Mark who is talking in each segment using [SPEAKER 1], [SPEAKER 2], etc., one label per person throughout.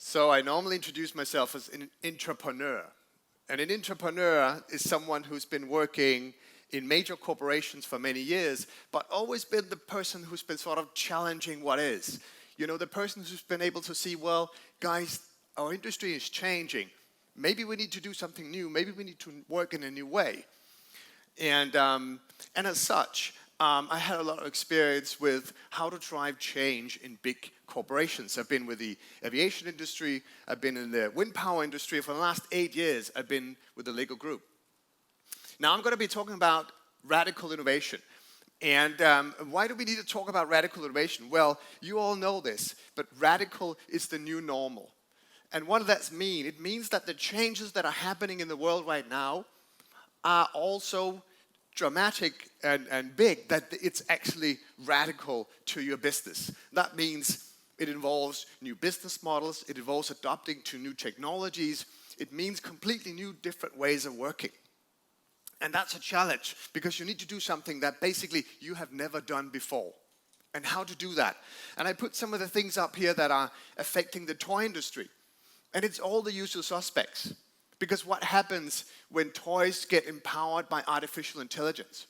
[SPEAKER 1] So I normally introduce myself as an intrapreneur. And an intrapreneur is someone who's been working in major corporations for many years, but always been the person who's been sort of challenging what is. You know, the person who's been able to see, well, guys, our industry is changing. Maybe we need to do something new. Maybe we need to work in a new way. And as such, I had a lot of experience with how to drive change in big corporations. I've been with the aviation industry. I've been in the wind power industry. For the last 8 years, I've been with the Lego Group. Now, I'm going to be talking about radical innovation. And why do we need to talk about radical innovation? Well, you all know this, but radical is the new normal. And what does that mean? It means that the changes that are happening in the world right now are also dramatic and big, that it's actually radical to your business. That means it involves new business models, it involves adopting to new technologies, it means completely new, different ways of working. And that's a challenge, because you need to do something that basically you have never done before. And how to do that. And I put some of the things up here that are affecting the toy industry. And it's all the usual suspects. Because what happens when toys get empowered by artificial intelligence?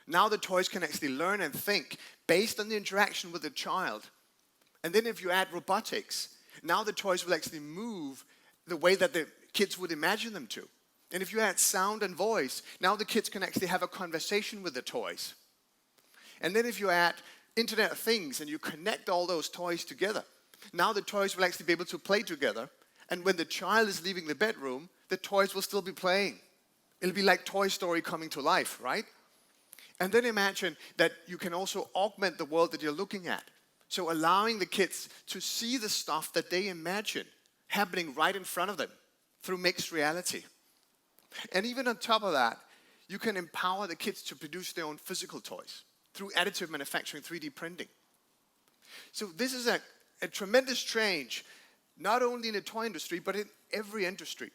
[SPEAKER 1] Now the toys can actually learn and think based on the interaction with the child. And then if you add robotics, now the toys will actually move the way that the kids would imagine them to. And if you add sound and voice, now the kids can actually have a conversation with the toys. And then if you add Internet of Things and you connect all those toys together, now the toys will actually be able to play together. And when the child is leaving the bedroom, the toys will still be playing. It'll be like Toy Story coming to life, right? And then imagine that you can also augment the world that you're looking at. So allowing the kids to see the stuff that they imagine happening right in front of them through mixed reality. And even on top of that, you can empower the kids to produce their own physical toys through additive manufacturing, 3D printing. So this is a tremendous change, not only in the toy industry, but in every industry.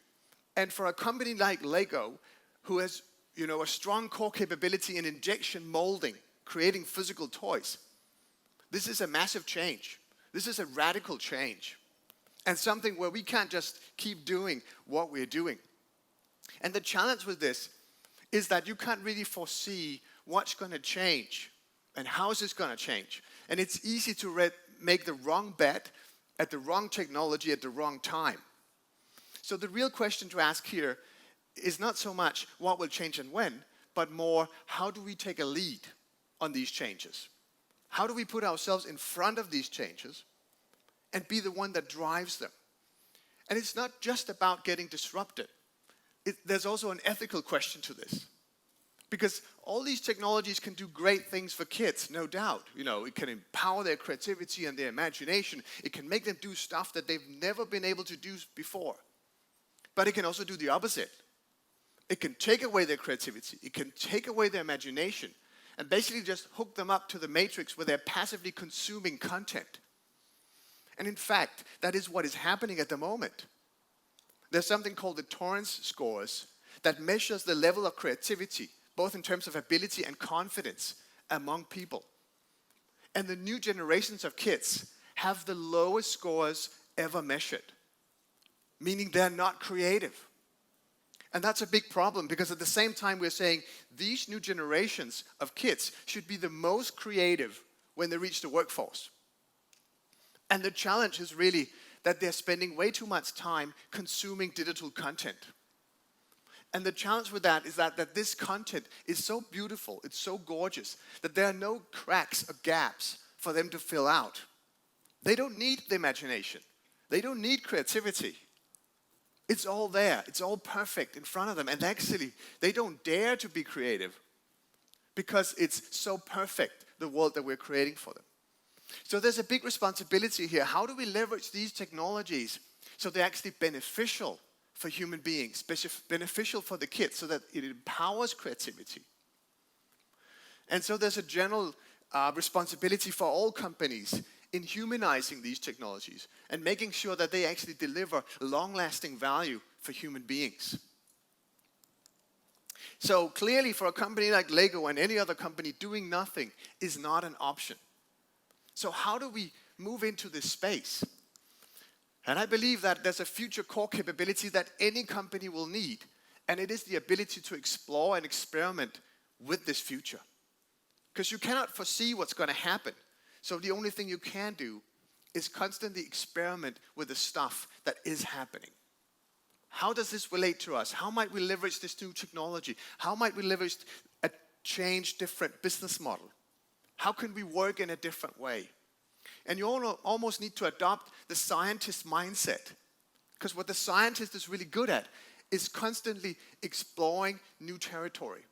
[SPEAKER 1] And for a company like Lego, who has, a strong core capability in injection molding, creating physical toys, this is a massive change. This is a radical change. And something where we can't just keep doing what we're doing. And the challenge with this is that you can't really foresee what's going to change and how is this going to change. And it's easy to make the wrong bet at the wrong technology at the wrong time. So the real question to ask here is not so much what will change and when, but more, how do we take a lead on these changes? How do we put ourselves in front of these changes and be the one that drives them? And it's not just about getting disrupted. There's also an ethical question to this. Because all these technologies can do great things for kids, no doubt. It can empower their creativity and their imagination. It can make them do stuff that they've never been able to do before. But it can also do the opposite. It can take away their creativity. It can take away their imagination and basically just hook them up to the matrix where they're passively consuming content. And in fact, that is what is happening at the moment. There's something called the Torrance scores that measures the level of creativity, both in terms of ability and confidence among people. And the new generations of kids have the lowest scores ever measured, meaning they're not creative. And that's a big problem, because at the same time we're saying these new generations of kids should be the most creative when they reach the workforce. And the challenge is really that they're spending way too much time consuming digital content. And the challenge with that is that this content is so beautiful, it's so gorgeous, that there are no cracks or gaps for them to fill out. They don't need the imagination. They don't need creativity. It's all there. It's all perfect in front of them. And actually, they don't dare to be creative because it's so perfect, the world that we're creating for them. So there's a big responsibility here. How do we leverage these technologies so they're actually beneficial for human beings, beneficial for the kids, so that it empowers creativity? And so there's a general responsibility for all companies in humanizing these technologies and making sure that they actually deliver long-lasting value for human beings. So clearly, for a company like Lego and any other company, doing nothing is not an option. So how do we move into this space? And I believe that there's a future core capability that any company will need, and it is the ability to explore and experiment with this future. Because you cannot foresee what's going to happen. So the only thing you can do is constantly experiment with the stuff that is happening. How does this relate to us? How might we leverage this new technology? How might we leverage a change different business model? How can we work in a different way? And you almost need to adopt the scientist mindset. Because what the scientist is really good at is constantly exploring new territory.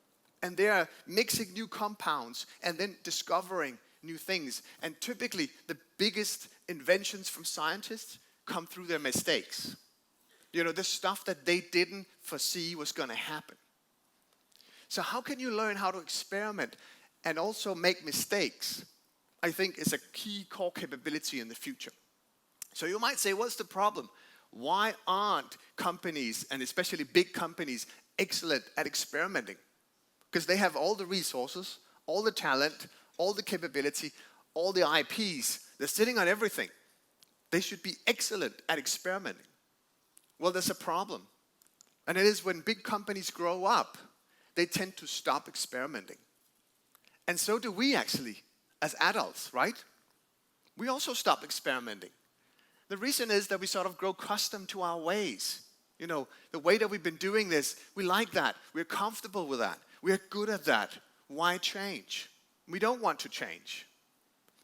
[SPEAKER 1] And they are mixing new compounds and then discovering new things. And typically, the biggest inventions from scientists come through their mistakes. You know, the stuff that they didn't foresee was going to happen. So how can you learn how to experiment and also make mistakes? I think is a key core capability in the future. So you might say, what's the problem? Why aren't companies, and especially big companies, excellent at experimenting? Because they have all the resources, all the talent, all the capability, all the IPs. They're sitting on everything. They should be excellent at experimenting. Well, there's a problem. And it is when big companies grow up, they tend to stop experimenting. And so do we actually, as adults, right? We also stop experimenting. The reason is that we sort of grow accustomed to our ways. You know, the way that we've been doing this, we like that. We're comfortable with that. We're good at that. Why change? We don't want to change.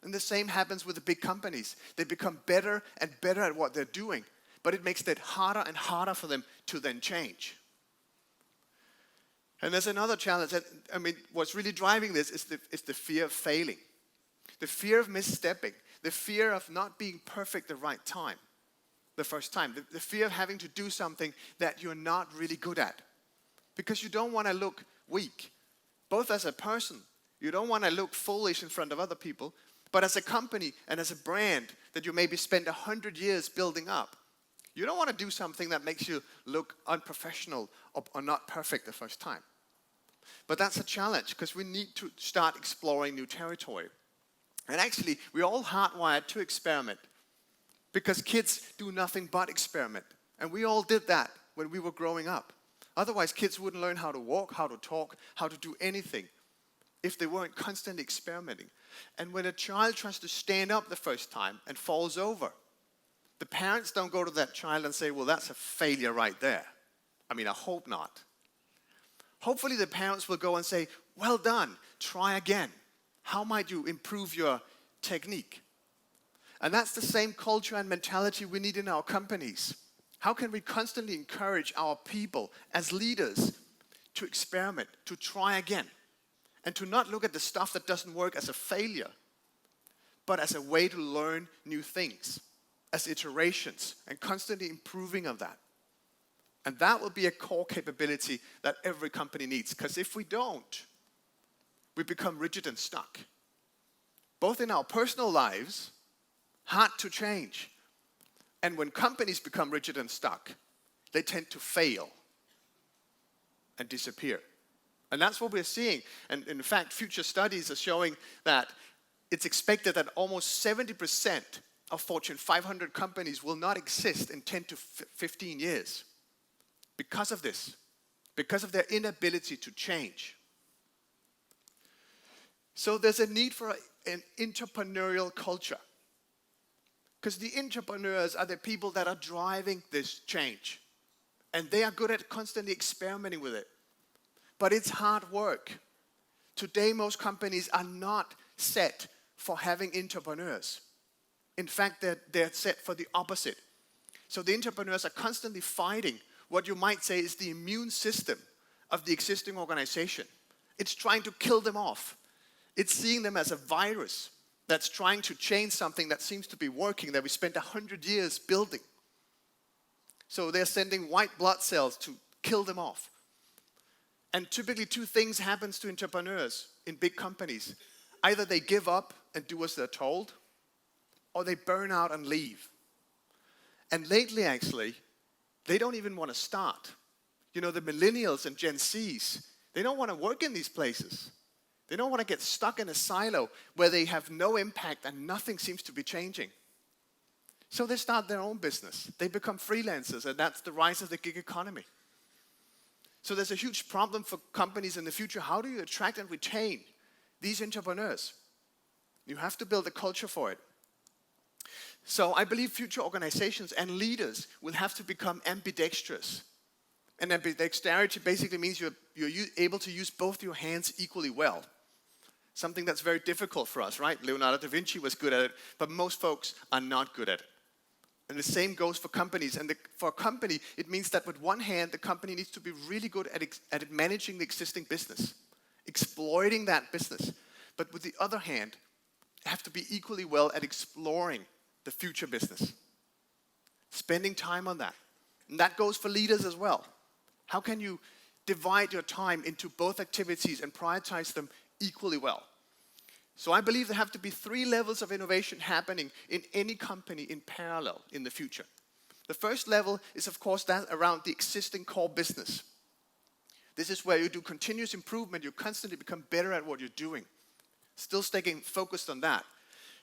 [SPEAKER 1] And the same happens with the big companies. They become better and better at what they're doing. But it makes it harder and harder for them to then change. And there's another challenge. What's really driving this is the fear of failing. The fear of misstepping. The fear of not being perfect the right time. The first time. The fear of having to do something that you're not really good at. Because you don't want to look weak. Both as a person. You don't want to look foolish in front of other people. But as a company and as a brand that you maybe spend 100 years building up. You don't want to do something that makes you look unprofessional or not perfect the first time. But that's a challenge because we need to start exploring new territory. And actually, we're all hardwired to experiment because kids do nothing but experiment. And we all did that when we were growing up. Otherwise, kids wouldn't learn how to walk, how to talk, how to do anything if they weren't constantly experimenting. And when a child tries to stand up the first time and falls over, the parents don't go to that child and say, well, that's a failure right there. I hope not. Hopefully the parents will go and say, well done, try again. How might you improve your technique? And that's the same culture and mentality we need in our companies. How can we constantly encourage our people as leaders to experiment, to try again, and to not look at the stuff that doesn't work as a failure, but as a way to learn new things, as iterations, and constantly improving on that. And that will be a core capability that every company needs, because if we don't, we become rigid and stuck. Both in our personal lives, hard to change. And when companies become rigid and stuck, they tend to fail and disappear. And that's what we're seeing. And in fact, future studies are showing that it's expected that almost 70% of Fortune 500 companies will not exist in 10 to 15 years because of this, because of their inability to change. So there's a need for an entrepreneurial culture. Because the entrepreneurs are the people that are driving this change. And they are good at constantly experimenting with it. But it's hard work. Today, most companies are not set for having entrepreneurs. In fact, they're set for the opposite. So the entrepreneurs are constantly fighting what you might say is the immune system of the existing organization. It's trying to kill them off. It's seeing them as a virus that's trying to change something that seems to be working, that we spent 100 years building. So they're sending white blood cells to kill them off. And typically 2 things happens to entrepreneurs in big companies. Either they give up and do as they're told, or they burn out and leave. And lately, actually, they don't even want to start. You know, the millennials and Gen Zs, they don't want to work in these places. They don't want to get stuck in a silo where they have no impact and nothing seems to be changing. So they start their own business. They become freelancers, and that's the rise of the gig economy. So there's a huge problem for companies in the future. How do you attract and retain these entrepreneurs? You have to build a culture for it. So I believe future organizations and leaders will have to become ambidextrous. And ambidexterity basically means you're able to use both your hands equally well. Something that's very difficult for us, right? Leonardo da Vinci was good at it, but most folks are not good at it. And the same goes for companies. And for a company, it means that with one hand, the company needs to be really good at managing the existing business, exploiting that business. But with the other hand, they have to be equally well at exploring the future business, spending time on that. And that goes for leaders as well. How can you divide your time into both activities and prioritize them equally well? So I believe there have to be 3 levels of innovation happening in any company in parallel in the future. The first level is, of course, that around the existing core business. This is where you do continuous improvement. You constantly become better at what you're doing. Still staying focused on that.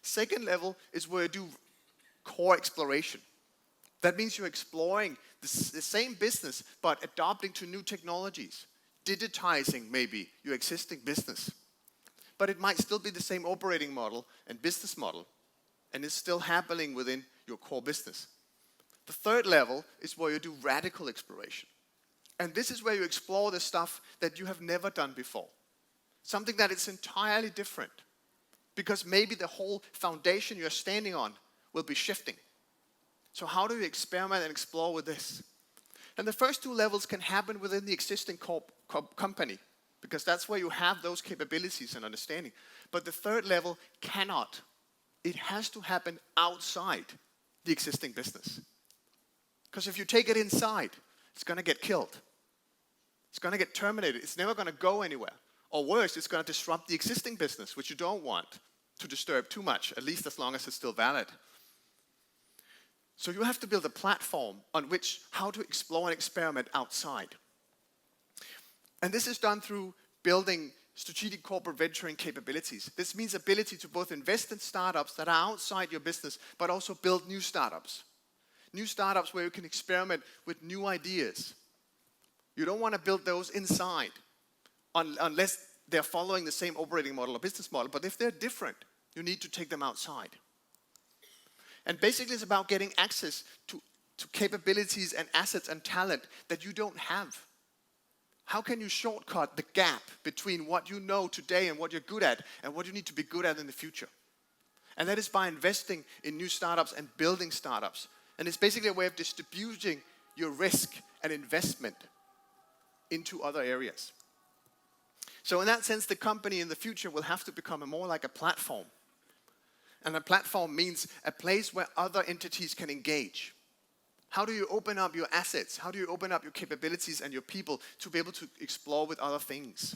[SPEAKER 1] Second level is where you do core exploration. That means you're exploring the same business, but adopting to new technologies, digitizing maybe your existing business. But it might still be the same operating model and business model, and it's still happening within your core business. The third level is where you do radical exploration. And this is where you explore the stuff that you have never done before. Something that is entirely different. Because maybe the whole foundation you're standing on will be shifting. So how do you experiment and explore with this? And the first 2 levels can happen within the existing company, because that's where you have those capabilities and understanding. But the third level cannot. It has to happen outside the existing business. Because if you take it inside, it's going to get killed. It's going to get terminated. It's never going to go anywhere. Or worse, it's going to disrupt the existing business, which you don't want to disturb too much, at least as long as it's still valid. So you have to build a platform on which how to explore and experiment outside. And this is done through building strategic corporate venturing capabilities. This means ability to both invest in startups that are outside your business, but also build new startups. New startups where you can experiment with new ideas. You don't want to build those inside unless they're following the same operating model or business model. But if they're different, you need to take them outside. And basically it's about getting access to capabilities and assets and talent that you don't have. How can you shortcut the gap between what you know today and what you're good at and what you need to be good at in the future? And that is by investing in new startups and building startups. And it's basically a way of distributing your risk and investment into other areas. So in that sense, the company in the future will have to become more like a platform. And a platform means a place where other entities can engage. How do you open up your assets? How do you open up your capabilities and your people to be able to explore with other things?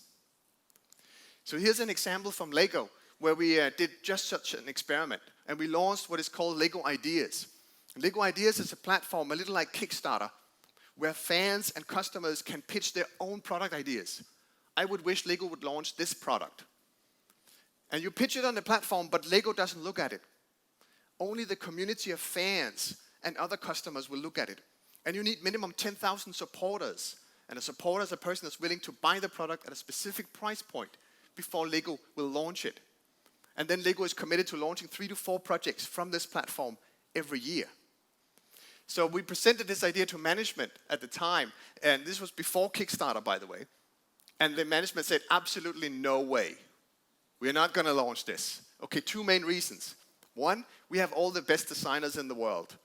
[SPEAKER 1] So here's an example from Lego, where we did just such an experiment. And we launched what is called Lego Ideas. And Lego Ideas is a platform, a little like Kickstarter, where fans and customers can pitch their own product ideas. I would wish Lego would launch this product. And you pitch it on the platform, but Lego doesn't look at it. Only the community of fans and other customers will look at it. And you need minimum 10,000 supporters. And a supporter is a person that's willing to buy the product at a specific price point before Lego will launch it. And then Lego is committed to launching 3 to 4 projects from this platform every year. So we presented this idea to management at the time, and this was before Kickstarter, by the way. And the management said, absolutely no way. We're not going to launch this. Okay, 2 main reasons. One, we have all the best designers in the world.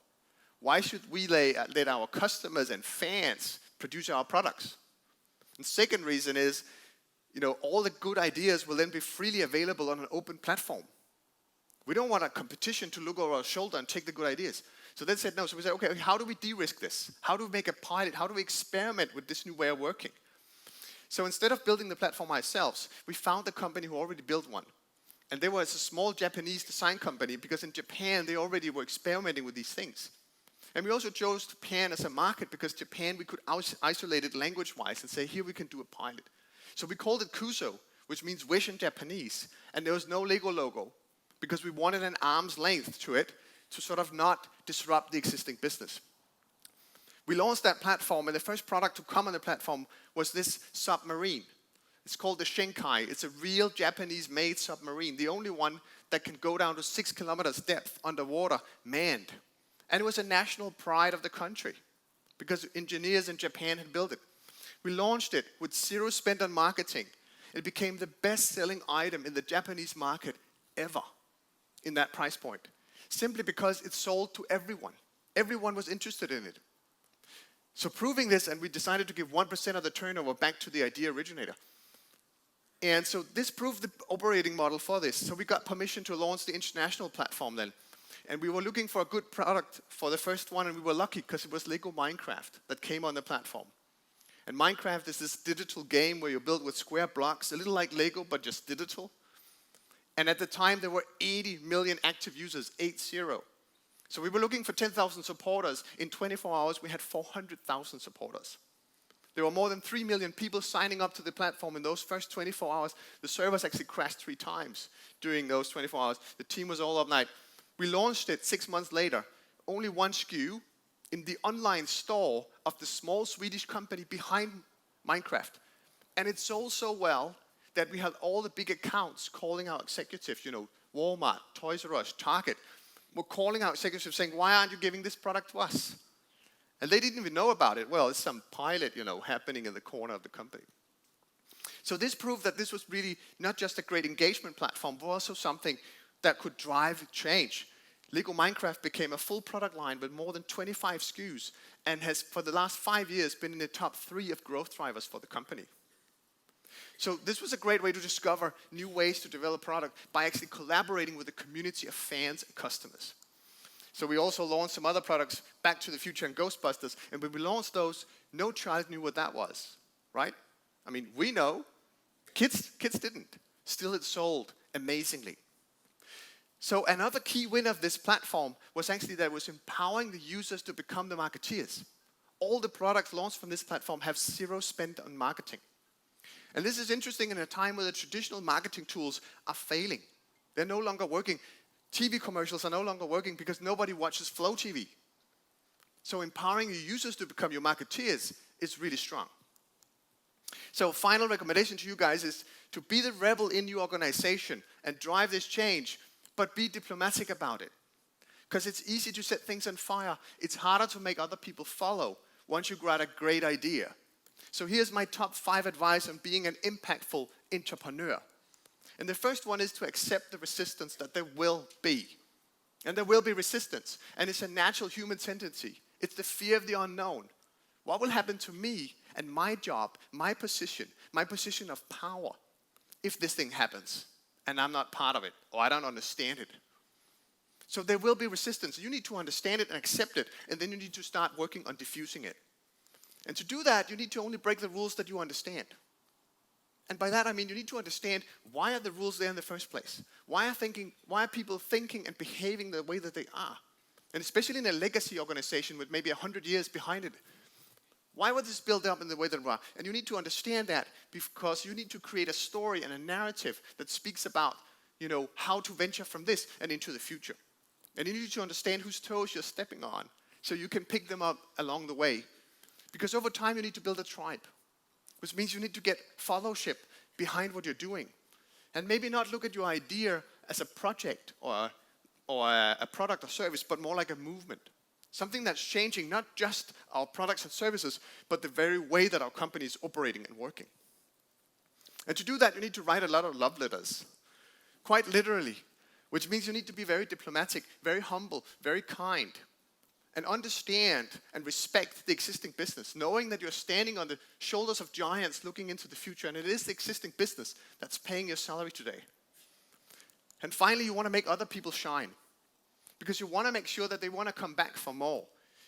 [SPEAKER 1] Why should we let our customers and fans produce our products? And second reason is, all the good ideas will then be freely available on an open platform. We don't want a competition to look over our shoulder and take the good ideas. So they said no. So we said, okay, how do we de-risk this? How do we make a pilot? How do we experiment with this new way of working? So instead of building the platform ourselves, we found a company who already built one. And they were a small Japanese design company because in Japan they already were experimenting with these things. And we also chose Japan as a market because Japan we could isolate it language-wise and say, here we can do a pilot. So we called it Kuso, which means wish in Japanese. And there was no Lego logo because we wanted an arm's length to it to sort of not disrupt the existing business. We launched that platform, and the first product to come on the platform was this submarine. It's called the Shinkai. It's a real Japanese-made submarine, the only one that can go down to 6 kilometers depth underwater, manned. And it was a national pride of the country because engineers in Japan had built it. We launched it with 0 spent on marketing. It became the best-selling item in the Japanese market ever in that price point, simply because it sold to everyone. Everyone was interested in it. So proving this, and we decided to give 1% of the turnover back to the idea originator. And so this proved the operating model for this. So we got permission to launch the international platform then. And we were looking for a good product for the first one, and we were lucky because it was Lego Minecraft that came on the platform. And Minecraft is this digital game where you build with square blocks, a little like Lego, but just digital. And at the time, there were 80 million active users, 80. So we were looking for 10,000 supporters. In 24 hours, we had 400,000 supporters. There were more than 3 million people signing up to the platform in those first 24 hours. The servers actually crashed 3 times during those 24 hours. The team was all up night. We launched it 6 months later, only 1 SKU in the online store of the small Swedish company behind Minecraft. And it sold so well that we had all the big accounts calling our executives, Walmart, Toys R Us, Target, were calling our executives saying, why aren't you giving this product to us? And they didn't even know about it. Well, it's some pilot, happening in the corner of the company. So this proved that this was really not just a great engagement platform, but also something that could drive change. Lego Minecraft became a full product line with more than 25 SKUs and has, for the last 5 years, been in the top 3 of growth drivers for the company. So this was a great way to discover new ways to develop product by actually collaborating with a community of fans and customers. So we also launched some other products, Back to the Future and Ghostbusters, and when we launched those, no child knew what that was, right? I mean, we know, kids didn't. Still it sold amazingly. So another key win of this platform was actually that it was empowering the users to become the marketeers. All the products launched from this platform have 0 spent on marketing. And this is interesting in a time where the traditional marketing tools are failing. They're no longer working. TV commercials are no longer working because nobody watches Flow TV. So empowering your users to become your marketeers is really strong. So final recommendation to you guys is to be the rebel in your organization and drive this change, but be diplomatic about it. Because it's easy to set things on fire. It's harder to make other people follow once you got a great idea. So here's my top 5 advice on being an impactful entrepreneur. And the first one is to accept the resistance that there will be. And there will be resistance. And it's a natural human tendency. It's the fear of the unknown. What will happen to me and my job, my position of power, if this thing happens and I'm not part of it or I don't understand it? So there will be resistance. You need to understand it and accept it, and then you need to start working on diffusing it. And to do that, you need to only break the rules that you understand. And by that I mean you need to understand, why are the rules there in the first place? Why are people thinking and behaving the way that they are? And especially in a legacy organization with maybe 100 years behind it. Why was this built up in the way that we are? And you need to understand that because you need to create a story and a narrative that speaks about, how to venture from this and into the future. And you need to understand whose toes you're stepping on so you can pick them up along the way. Because over time you need to build a tribe, which means you need to get fellowship behind what you're doing. And maybe not look at your idea as a project or a product or service, but more like a movement. Something that's changing not just our products and services, but the very way that our company is operating and working. And to do that, you need to write a lot of love letters, quite literally, which means you need to be very diplomatic, very humble, very kind, and understand and respect the existing business, knowing that you're standing on the shoulders of giants looking into the future, and it is the existing business that's paying your salary today. And finally, you want to make other people shine, because you want to make sure that they want to come back for more.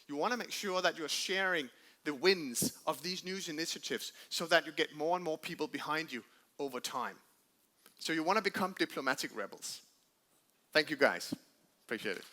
[SPEAKER 1] You want to make sure that you're sharing the wins of these new initiatives so that you get more and more people behind you over time. So you want to become diplomatic rebels. Thank you guys. Appreciate it.